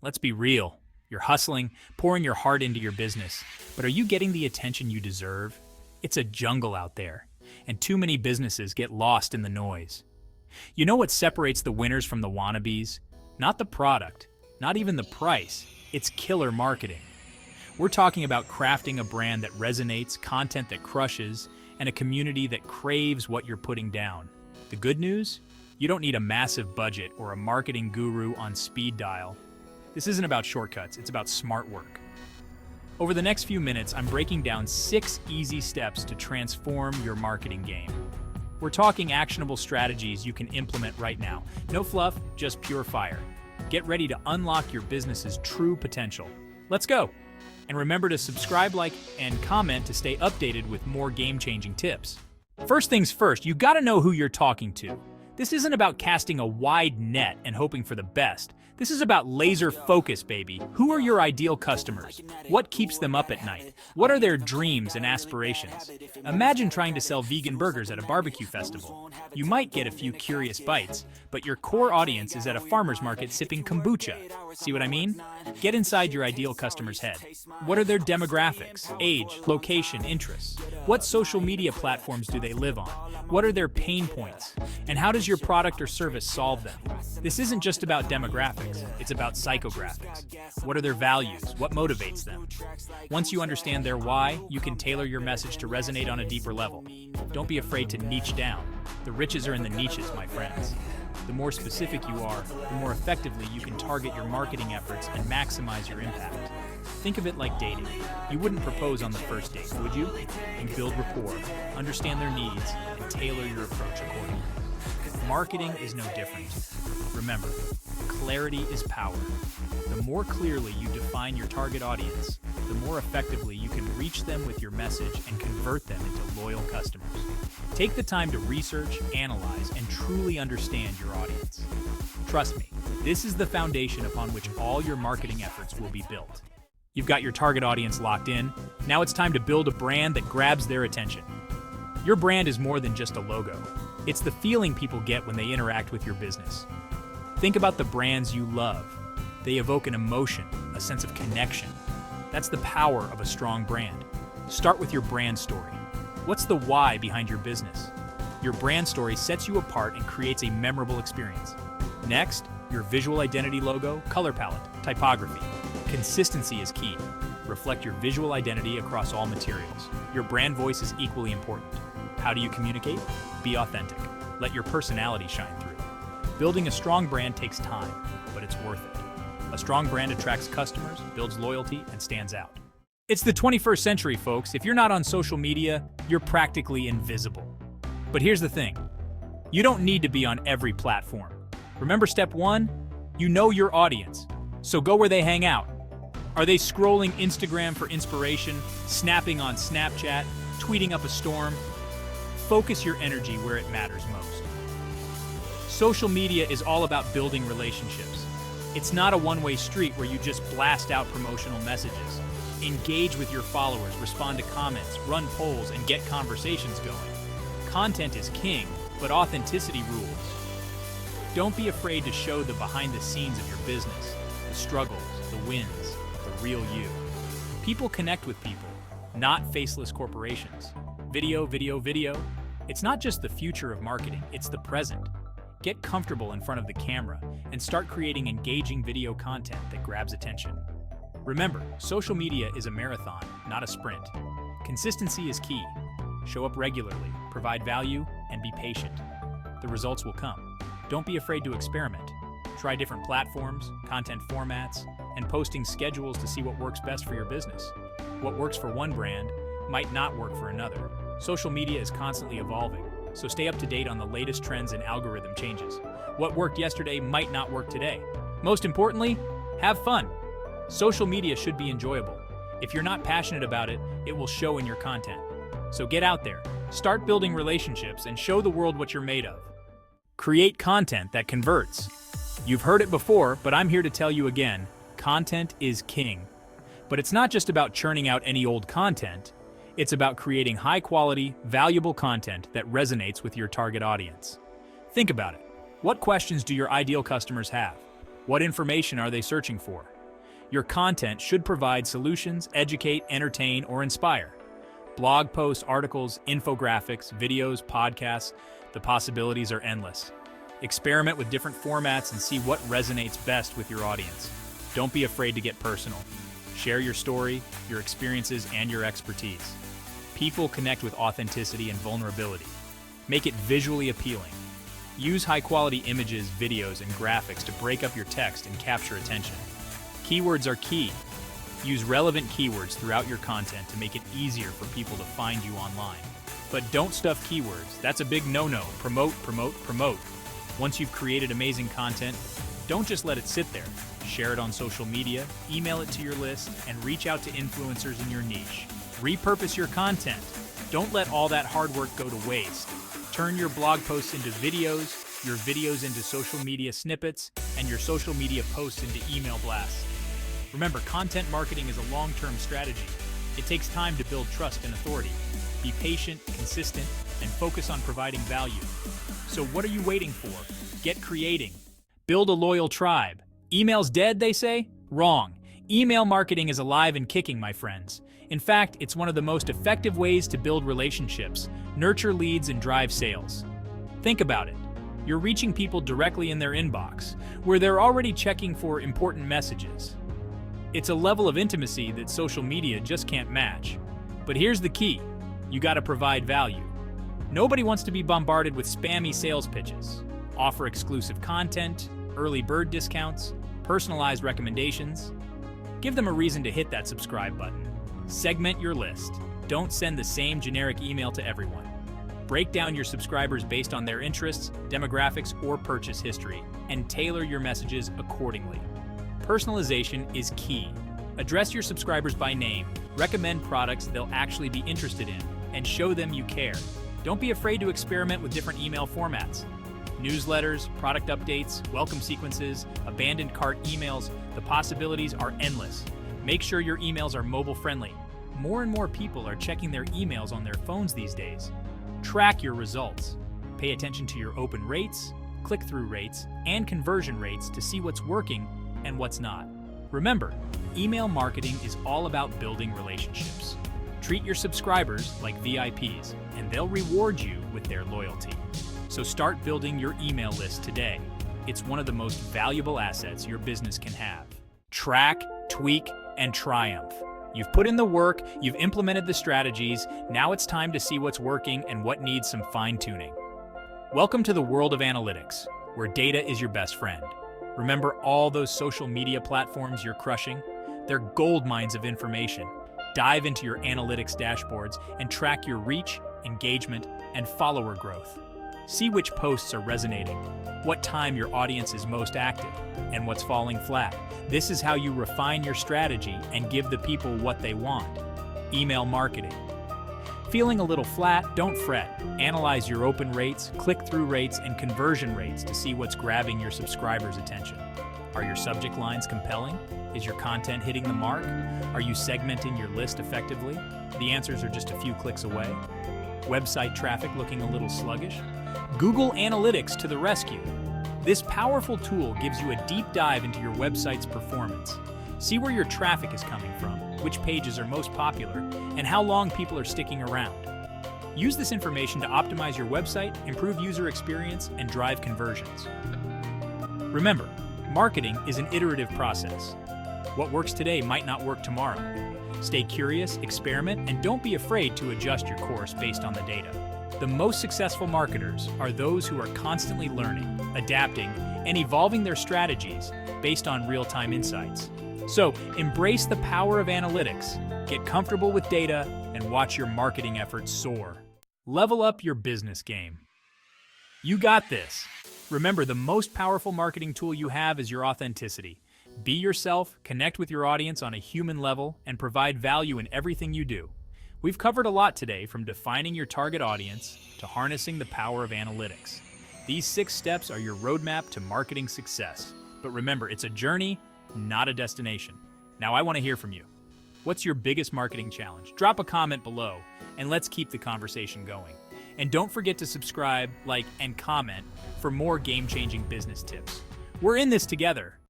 Let's be real. You're hustling, pouring your heart into your business, but are you getting the attention you deserve? It's a jungle out there, and too many businesses get lost in the noise. You know what separates the winners from the wannabes? Not the product, not even the price. It's killer marketing. We're talking about crafting a brand that resonates, content that crushes, and a community that craves what you're putting down. The good news? You don't need a massive budget or a marketing guru on speed dial. This isn't about shortcuts, it's about smart work. Over the next few minutes, I'm breaking down 6 easy steps to transform your marketing game. We're talking actionable strategies you can implement right now. No fluff, just pure fire. Get ready to unlock your business's true potential. Let's go! And remember to subscribe, like, and comment to stay updated with more game-changing tips. First things first, you gotta know who you're talking to. This isn't about casting a wide net and hoping for the best. This is about laser focus, baby. Who are your ideal customers? What keeps them up at night? What are their dreams and aspirations? Imagine trying to sell vegan burgers at a barbecue festival. You might get a few curious bites, but your core audience is at a farmer's market sipping kombucha. See what I mean? Get inside your ideal customer's head. What are their demographics, age, location, interests? What social media platforms do they live on? What are their pain points? And how does your product or service solve them? This isn't just about demographics, it's about psychographics. What are their values? What motivates them? Once you understand their why, you can tailor your message to resonate on a deeper level. Don't be afraid to niche down. The riches are in the niches, my friends. The more specific you are, the more effectively you can target your marketing efforts and maximize your impact. Think of it like dating. You wouldn't propose on the first date, would you? You build rapport, understand their needs, and tailor your approach accordingly. Marketing is no different. Remember, clarity is power. The more clearly you define your target audience, the more effectively you can reach them with your message and convert them into loyal customers. Take the time to research, analyze, and truly understand your audience. Trust me, this is the foundation upon which all your marketing efforts will be built. You've got your target audience locked in. Now it's time to build a brand that grabs their attention. Your brand is more than just a logo. It's the feeling people get when they interact with your business. Think about the brands you love. They evoke an emotion, a sense of connection. That's the power of a strong brand. Start with your brand story. What's the why behind your business? Your brand story sets you apart and creates a memorable experience. Next, your visual identity logo, color palette, typography. Consistency is key. Reflect your visual identity across all materials. Your brand voice is equally important. How do you communicate? Be authentic. Let your personality shine through. Building a strong brand takes time, but it's worth it. A strong brand attracts customers, builds loyalty, and stands out. It's the 21st century, folks. If you're not on social media, you're practically invisible. But here's the thing. You don't need to be on every platform. Remember step 1? You know your audience, so go where they hang out. Are they scrolling Instagram for inspiration, snapping on Snapchat, tweeting up a storm? Focus your energy where it matters most. Social media is all about building relationships. It's not a one-way street where you just blast out promotional messages. Engage with your followers, respond to comments, run polls, and get conversations going. Content is king, but authenticity rules. Don't be afraid to show the behind the scenes of your business, the struggles, the wins, the real you. People connect with people, not faceless corporations. Video. It's not just the future of marketing, it's the present. Get comfortable in front of the camera and start creating engaging video content that grabs attention. Remember, social media is a marathon, not a sprint. Consistency is key. Show up regularly, provide value, and be patient. The results will come. Don't be afraid to experiment. Try different platforms, content formats, and posting schedules to see what works best for your business. What works for one brand might not work for another. Social media is constantly evolving, so stay up to date on the latest trends and algorithm changes. What worked yesterday might not work today. Most importantly, have fun. Social media should be enjoyable. If you're not passionate about it, it will show in your content. So get out there, start building relationships, and show the world what you're made of. Create content that converts. You've heard it before, but I'm here to tell you again, content is king. But it's not just about churning out any old content. It's about creating high-quality, valuable content that resonates with your target audience. Think about it. What questions do your ideal customers have? What information are they searching for? Your content should provide solutions, educate, entertain, or inspire. Blog posts, articles, infographics, videos, podcasts, the possibilities are endless. Experiment with different formats and see what resonates best with your audience. Don't be afraid to get personal. Share your story, your experiences, and your expertise. People connect with authenticity and vulnerability. Make it visually appealing. Use high-quality images, videos, and graphics to break up your text and capture attention. Keywords are key. Use relevant keywords throughout your content to make it easier for people to find you online. But don't stuff keywords. That's a big no-no. Promote, promote, promote. Once you've created amazing content, don't just let it sit there. Share it on social media, email it to your list, and reach out to influencers in your niche. Repurpose your content. Don't let all that hard work go to waste. Turn your blog posts into videos, your videos into social media snippets, and your social media posts into email blasts. Remember, content marketing is a long-term strategy. It takes time to build trust and authority. Be patient, consistent, and focus on providing value. So what are you waiting for? Get creating. Build a loyal tribe. Email's dead, they say? Wrong. Email marketing is alive and kicking, my friends. In fact, it's one of the most effective ways to build relationships, nurture leads, and drive sales. Think about it. You're reaching people directly in their inbox, where they're already checking for important messages. It's a level of intimacy that social media just can't match. But here's the key. You gotta provide value. Nobody wants to be bombarded with spammy sales pitches. Offer exclusive content, early bird discounts, personalized recommendations. Give them a reason to hit that subscribe button. Segment your list. Don't send the same generic email to everyone. Break down your subscribers based on their interests, demographics, or purchase history, and tailor your messages accordingly. Personalization is key. Address your subscribers by name, recommend products they'll actually be interested in, and show them you care. Don't be afraid to experiment with different email formats. Newsletters, product updates, welcome sequences, abandoned cart emails, the possibilities are endless. Make sure your emails are mobile-friendly. More and more people are checking their emails on their phones these days. Track your results. Pay attention to your open rates, click-through rates, and conversion rates to see what's working and what's not. Remember, email marketing is all about building relationships. Treat your subscribers like VIPs, and they'll reward you with their loyalty. So start building your email list today. It's one of the most valuable assets your business can have. Track, tweak, and triumph. You've put in the work, you've implemented the strategies, now it's time to see what's working and what needs some fine-tuning. Welcome to the world of analytics, where data is your best friend. Remember all those social media platforms you're crushing? They're gold mines of information. Dive into your analytics dashboards and track your reach, engagement, and follower growth. See which posts are resonating, what time your audience is most active, and what's falling flat. This is how you refine your strategy and give the people what they want. Email marketing. Feeling a little flat? Don't fret. Analyze your open rates, click-through rates, and conversion rates to see what's grabbing your subscribers' attention. Are your subject lines compelling? Is your content hitting the mark? Are you segmenting your list effectively? The answers are just a few clicks away. Website traffic looking a little sluggish? Google Analytics to the rescue. This powerful tool gives you a deep dive into your website's performance. See where your traffic is coming from, which pages are most popular, and how long people are sticking around. Use this information to optimize your website, improve user experience, and drive conversions. Remember, marketing is an iterative process. What works today might not work tomorrow. Stay curious, experiment, and don't be afraid to adjust your course based on the data. The most successful marketers are those who are constantly learning, adapting, and evolving their strategies based on real-time insights. So, embrace the power of analytics, get comfortable with data, and watch your marketing efforts soar. Level up your business game. You got this. Remember, the most powerful marketing tool you have is your authenticity. Be yourself, connect with your audience on a human level, and provide value in everything you do. We've covered a lot today, from defining your target audience to harnessing the power of analytics. These 6 steps are your roadmap to marketing success. But remember, it's a journey, not a destination. Now I want to hear from you. What's your biggest marketing challenge? Drop a comment below, and let's keep the conversation going. And don't forget to subscribe, like, and comment for more game-changing business tips. We're in this together.